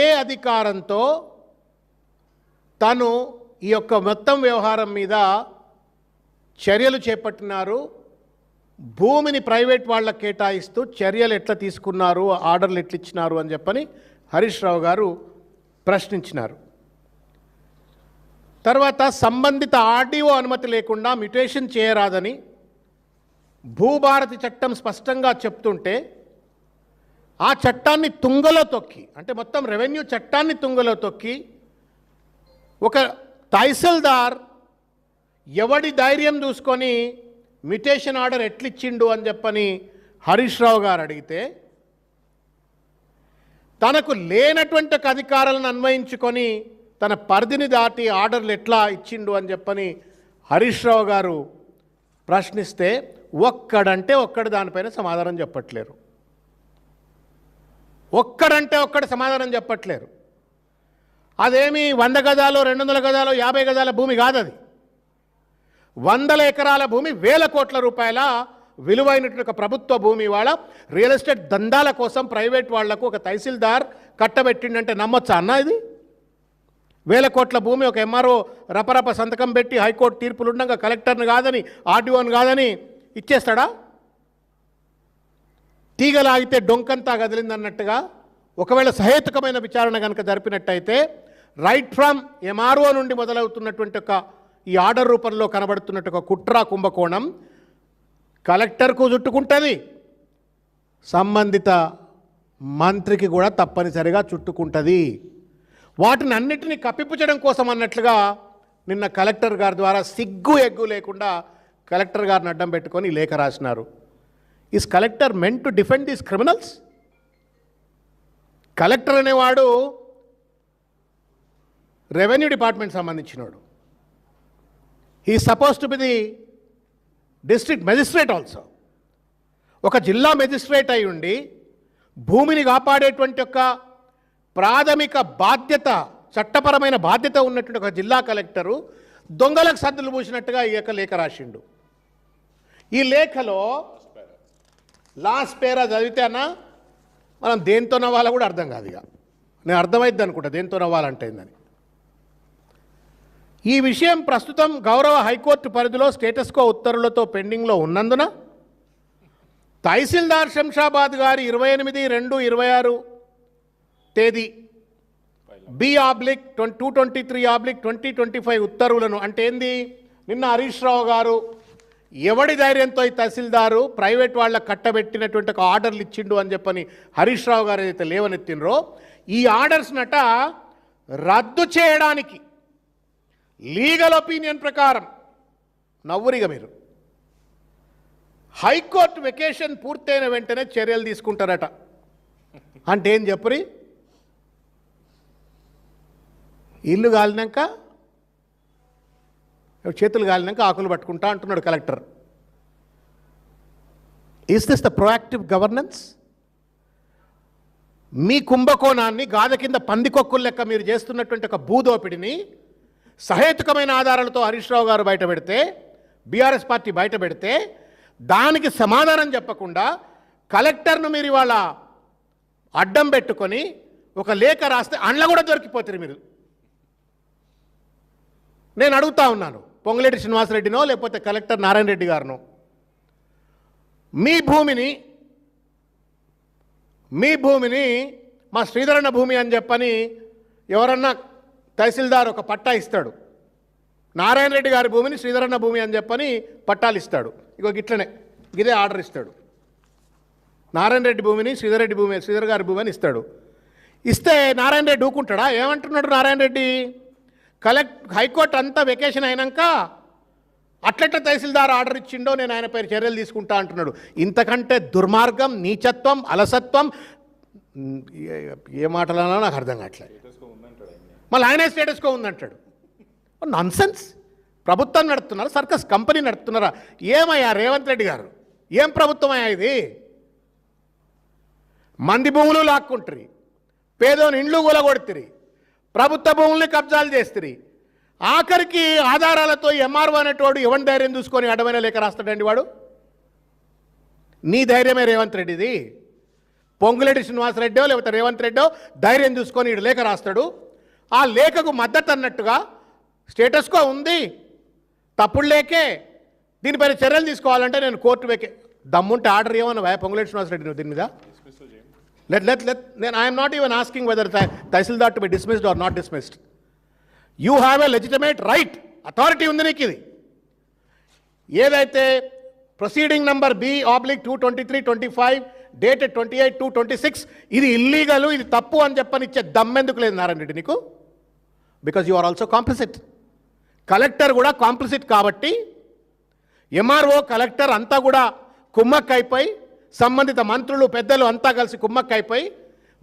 ఏ అధికారంతో తను ఈ యొక్క మొత్తం వ్యవహారం మీద చర్యలు చేపట్టినారు, భూమిని ప్రైవేట్ వాళ్ళకి కేటాయిస్తూ చర్యలు ఎట్లా తీసుకున్నారు, ఆర్డర్లు ఎట్లా ఇచ్చినారు అని చెప్పని హరీష్ రావు గారు ప్రశ్నించినారు. తర్వాత సంబంధిత ఆర్డీఓ అనుమతి లేకుండా మ్యుటేషన్ చేయరాదని భూభారతి చట్టం స్పష్టంగా చెప్తుంటే ఆ చట్టాన్ని తుంగలో తొక్కి, అంటే మొత్తం రెవెన్యూ చట్టాన్ని తుంగలో తొక్కి ఒక తహసీల్దార్ ఎవడి ధైర్యం చూసుకొని మ్యుటేషన్ ఆర్డర్ ఎట్లిచ్చిండు అని చెప్పని హరీష్ రావు గారు అడిగితే, తనకు లేనటువంటి అధికారాలను అన్వయించుకొని తన పరిధిని దాటి ఆర్డర్లు ఎట్లా ఇచ్చిండు అని చెప్పని హరీష్ రావు గారు ప్రశ్నిస్తే ఒక్కడంటే ఒక్కడు దానిపైన సమాధానం చెప్పట్లేరు. ఒక్కడంటే ఒక్కడు సమాధానం చెప్పట్లేరు. అదేమి 100 గజాలు 200 గజాలు 50 గజాల భూమి కాదు, అది 100 ఎకరాల భూమి, 1000 కోట్ల రూపాయల విలువైనటువంటి ఒక ప్రభుత్వ భూమి. వాళ్ళ రియల్ ఎస్టేట్ దందాల కోసం ప్రైవేట్ వాళ్లకు ఒక తహసీల్దార్ కట్టబెట్టిండంటే నమ్మొచ్చా అన్న? ఇది 1000 కోట్ల భూమి ఒక ఎంఆర్ఓ రపరప సంతకం పెట్టి హైకోర్టు తీర్పులు ఉండగా కలెక్టర్ని కాదని ఆర్డీఓని కాదని ఇచ్చేస్తాడా? తీగలాగితే డొంకంతా కదిలిందన్నట్టుగా ఒకవేళ సహేతుకమైన విచారణ కనుక జరిపినట్టయితే రైట్ ఫ్రమ్ ఎంఆర్ఓ నుండి మొదలవుతున్నటువంటి ఒక ఈ ఆర్డర్ రూపంలో కనబడుతున్నట్టు ఒక కుట్ర కుంభకోణం కలెక్టర్కు చుట్టుకుంటుంది, సంబంధిత మంత్రికి కూడా తప్పనిసరిగా చుట్టుకుంటుంది. వాటిని అన్నిటినీ కప్పిపుచ్చడం కోసం అన్నట్లుగా నిన్న కలెక్టర్ గారి ద్వారా సిగ్గు ఎగ్గు లేకుండా కలెక్టర్ గారిని అడ్డం పెట్టుకొని లేఖ రాసినారు. Is collector meant to defend these criminals? Collector అనేవాడు రెవెన్యూ డిపార్ట్మెంట్ సంబంధించినవాడు. He suppose to be the district magistrate also. ఒక జిల్లా మెజిస్ట్రేట్ అయి ఉండి భూమిని కాపాడేటువంటి ఒక ప్రాథమిక బాధ్యత, చట్టపరమైన బాధ్యత ఉన్నటువంటి ఒక జిల్లా కలెక్టరు దొంగలకు సద్దులు పూసినట్టుగా ఈ యొక్క లేఖ రాసిండు. ఈ లేఖలో లాస్ట్ పేరా చదివితే అన్న మనం దేంతో నవ్వాలో కూడా అర్థం కాదు. ఇక నేను అర్థమైద్ది అనుకుంటా దేంతో నవ్వాలంటే ఏందని. ఈ విషయం ప్రస్తుతం గౌరవ హైకోర్టు పరిధిలో స్టేటస్కో ఉత్తర్వులతో పెండింగ్లో ఉన్నందున తహసీల్దార్ శంషాబాద్ గారి 28/2/26 తేదీ B/223/2025 ఉత్తర్వులను, అంటే ఏంది, నిన్న హరీష్ రావు గారు ఎవడి ధైర్యంతో ఈ తహసీల్దారు ప్రైవేట్ వాళ్ళకు కట్టబెట్టినటువంటి ఒక ఆర్డర్లు ఇచ్చిండు అని చెప్పని హరీష్ రావు గారు ఏదైతే లేవనెత్తినరో ఈ ఆర్డర్స్ నట రద్దు చేయడానికి లీగల్ ఒపీనియన్ ప్రకారం నవ్వురిగా మీరు హైకోర్టు వెకేషన్ పూర్తయిన వెంటనే చర్యలు తీసుకుంటారట. అంటే ఏం చెప్పురి, ఇల్లు కాలినాక చేతులు కాలినాక ఆకులు పట్టుకుంటా అంటున్నాడు collector. Is this the proactive governance? మీ కుంభకోణాన్ని గాథ కింద పందికొక్కుల లెక్క మీరు చేస్తున్నటువంటి ఒక భూదోపిడిని సహేతుకమైన ఆధారాలతో హరీష్ రావు గారు బయట పెడితే, బీఆర్ఎస్ పార్టీ బయట పెడితే దానికి సమాధానం చెప్పకుండా కలెక్టర్ను మీరు ఇవాళ అడ్డం పెట్టుకొని ఒక లేఖ రాస్తే అండ్ల కూడా దొరికిపోతారు మీరు. నేను అడుగుతా ఉన్నాను పొంగులేటి శ్రీనివాసరెడ్డినో లేకపోతే కలెక్టర్ నారాయణ రెడ్డి గారినో, మీ భూమిని మా శ్రీధరన్న భూమి అని చెప్పని ఎవరన్నా తహసీల్దార్ ఒక పట్టా ఇస్తాడు, నారాయణ రెడ్డి గారి భూమిని శ్రీధరన్న భూమి అని చెప్పని పట్టాలు ఇస్తాడు. ఇగో గిట్లనే ఇదే ఆర్డర్ ఇస్తాడు, నారాయణ రెడ్డి భూమిని శ్రీధర్ గారి భూమి అని ఇస్తాడు. ఇస్తే నారాయణ రెడ్డి ఊకుంటాడా? ఏమంటున్నాడు నారాయణ రెడ్డి? హైకోర్టు అంతా వెకేషన్ అయినాక అట్లెట్ల తహసీల్దార్ ఆర్డర్ ఇచ్చిండో నేను ఆయన పైన చర్యలు తీసుకుంటా అంటున్నాడు. ఇంతకంటే దుర్మార్గం, నీచత్వం, అలసత్వం ఏ మాటలన్నా నాకు అర్థం కావట్లేదు. మళ్ళీ ఆయనే స్టేటస్కో ఉందంటాడు. నాన్సెన్స్. ప్రభుత్వం నడుపుతున్నారా, సర్కస్ కంపెనీ నడుపుతున్నారా? ఏమయ్యా రేవంత్ రెడ్డి గారు, ఏం ప్రభుత్వం అయ్యా ఇది? మంది భూములు లాక్కుంటారు, పేదోని ఇండ్లు కూలగొడుతురి, ప్రభుత్వ భూముల్ని కబ్జాలు చేస్తురి, ఆఖరికి ఆధారాలతో ఎంఆర్ఓ అనేటోడు ఎవరి ధైర్యం చూసుకొని అడ్డమైన లేఖ రాస్తాడండి వాడు? నీ ధైర్యమే రేవంత్ రెడ్డిది. పొంగులేటి శ్రీనివాసరెడ్డో లేకపోతే రేవంత్ రెడ్డో ధైర్యం చూసుకొని ఈడు లేఖ రాస్తాడు. ఆ లేఖకు మద్దతు అన్నట్టుగా స్టేటస్కో ఉంది, తప్పుడు లేకే, దీనిపైన చర్యలు తీసుకోవాలంటే నేను కోర్టు దమ్ముంటే ఆర్డర్ ఏమన్నా పొంగులేటి శ్రీనివాసరెడ్డి నువ్వు దీని మీద నేను I'm not even asking whether tahsildar to be dismissed or not dismissed. You have a legitimate right, authority ఉంది నీకు. ఇది ఏదైతే ప్రొసీడింగ్ నంబర్ B/223/25 డేటెడ్ 28/2/26 ఇది ఇల్లీగల్, ఇది తప్పు అని చెప్పని ఇచ్చే దమ్మెందుకు లేదు నారాయణ రెడ్డి నీకు? Because you are also complicit. Collector కూడా కాంప్లిసిట్ కాబట్టి ఎంఆర్ఓ కలెక్టర్ అంతా కూడా కుమ్మక్కైపోయి, సంబంధిత మంత్రులు పెద్దలు అంతా కలిసి కుమ్మక్కైపోయి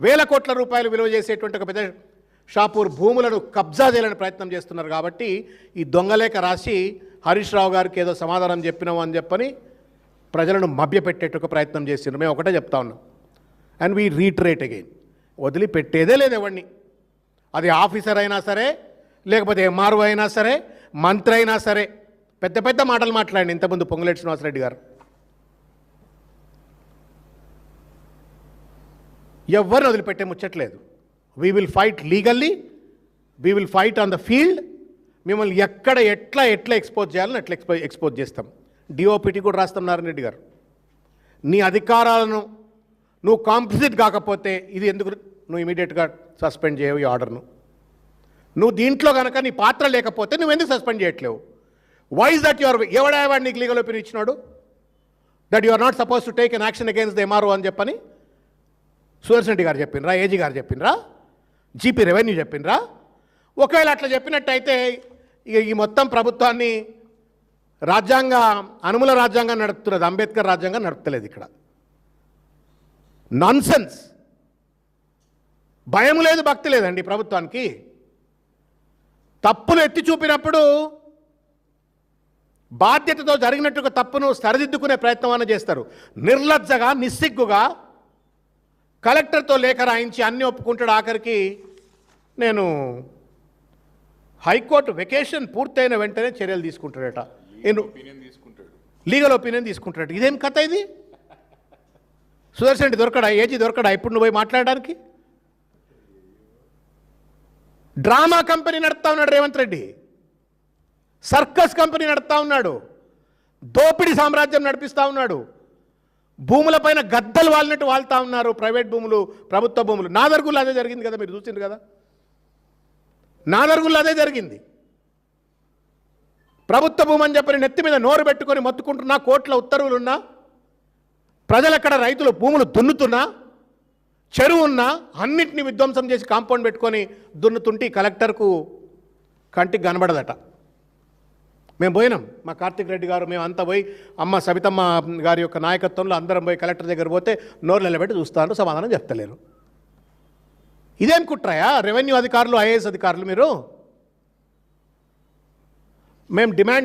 వేల కోట్ల రూపాయలు విలువ చేసేటువంటి ఒక పెద్ద షాపూర్ భూములను కబ్జా చేయాలని ప్రయత్నం చేస్తున్నారు. కాబట్టి ఈ దొంగలేఖ రాసి హరీష్ రావు గారికి ఏదో సమాధానం చెప్పినాము అని చెప్పని ప్రజలను మభ్యపెట్టేట్టుకు ప్రయత్నం చేస్తున్నారు. మేము ఒకటే చెప్తా ఉన్నాం, అండ్ వీ రీటరేట్ అగైన్, వదిలిపెట్టేదే లేదు ఎవరిని. అది ఆఫీసర్ అయినా సరే, లేకపోతే ఎంఆర్ఓ అయినా సరే, మంత్రి అయినా సరే. పెద్ద పెద్ద మాటలు మాట్లాడండి ఇంతకుముందు పొంగులేటి శ్రీనివాసరెడ్డి గారు. ఎవరిని వదిలిపెట్టే ముచ్చట్లేదు. We will fight legally, we will fight on the field. మిమ్మల్ని ఎక్కడ ఎట్లా ఎక్స్పోజ్ చేయాలని అట్లా ఎక్స్పోజ్ చేస్తాం. డిఓపిటీ కూడా రాస్తాం నారాయణ రెడ్డి గారు. నీ అధికారాలను నువ్వు కాంప్లిసిట్ కాకపోతే ఇది ఎందుకు నువ్వు ఇమీడియట్గా సస్పెండ్ చేయవు ఈ ఆర్డర్ను? నువ్వు దీంట్లో కనుక నీ పాత్ర లేకపోతే నువ్వు ఎందుకు సస్పెండ్ చేయట్లేవు? వై ఇస్ దట్ యువర్ ఎవడావాడు నీకు లీగల్ ఒపీనియన్ ఇచ్చినాడు that you are not suppose to take an action against the MRO అని చెప్పని సుదర్శన్ రెడ్డి గారు చెప్పినరా? ఏజీ గారు చెప్పినరా? GP revenue చెప్పినరా? ఒకవేళ అట్లా చెప్పినట్టయితే ఇక ఈ మొత్తం ప్రభుత్వాన్ని అనుమూల రాజ్యాంగం నడుపుతున్నది, అంబేద్కర్ రాజ్యాంగం నడుపుతలేదు. ఇక్కడ నాన్సెన్స్. భయం లేదు, భక్తి లేదండి ప్రభుత్వానికి. తప్పులు ఎత్తి చూపినప్పుడు బాధ్యతతో జరిగినట్టుగా తప్పును సరిదిద్దుకునే ప్రయత్నం అన్న చేస్తారు. నిర్లజ్జగా, నిస్సిగ్గుగా కలెక్టర్తో లేఖ రాయించి అన్నీ ఒప్పుకుంటాడు. ఆఖరికి నేను హైకోర్టు వెకేషన్ పూర్తయిన వెంటనే చర్యలు తీసుకుంటాడట. Legal opinion తీసుకుంటాడట. ఇదేం కథ ఇది? సుదర్శన్ రెడ్డి దొరకడా? ఏజీ దొరకడా ఇప్పుడు నువ్వు పోయి మాట్లాడడానికి? డ్రామా కంపెనీ నడుపుతా ఉన్నాడు రేవంత్ రెడ్డి, సర్కస్ కంపెనీ నడుపుతా ఉన్నాడు, దోపిడీ సామ్రాజ్యం నడిపిస్తూ ఉన్నాడు. భూములపైన గద్దలు వాలినట్టు వాళ్తా ఉన్నారు. ప్రైవేట్ భూములు, ప్రభుత్వ భూములు. నాదర్గుల్లో అదే జరిగింది కదా, మీరు చూసిండ్రు కదా. నాదర్గుల్లో అదే జరిగింది. ప్రభుత్వ భూమి అని చెప్పని నెత్తి మీద నోరు పెట్టుకొని మొత్తుకుంటున్నా, కోట్ల ఉత్తర్వులున్నా, ప్రజలక్కడ రైతులు భూములు దున్నుతున్నా, చెరువు ఉన్నా అన్నింటినీ విధ్వంసం చేసి కాంపౌండ్ పెట్టుకొని దున్నుతుంటే కలెక్టర్కు కంటికి కనబడదట. మేము పోయినాం, మా కార్తిక్ రెడ్డి గారు, మేము అంతా పోయి అమ్మ సవితమ్మ గారి యొక్క నాయకత్వంలో అందరం పోయి కలెక్టర్ దగ్గర పోతే నోరు నిలబెట్టి చూస్తాను, సమాధానం చెప్తలేరు. ఇదేం కుట్రాయా రెవెన్యూ అధికారులు, ఐఏఎస్ అధికారులు? మీరు మేము డిమాండ్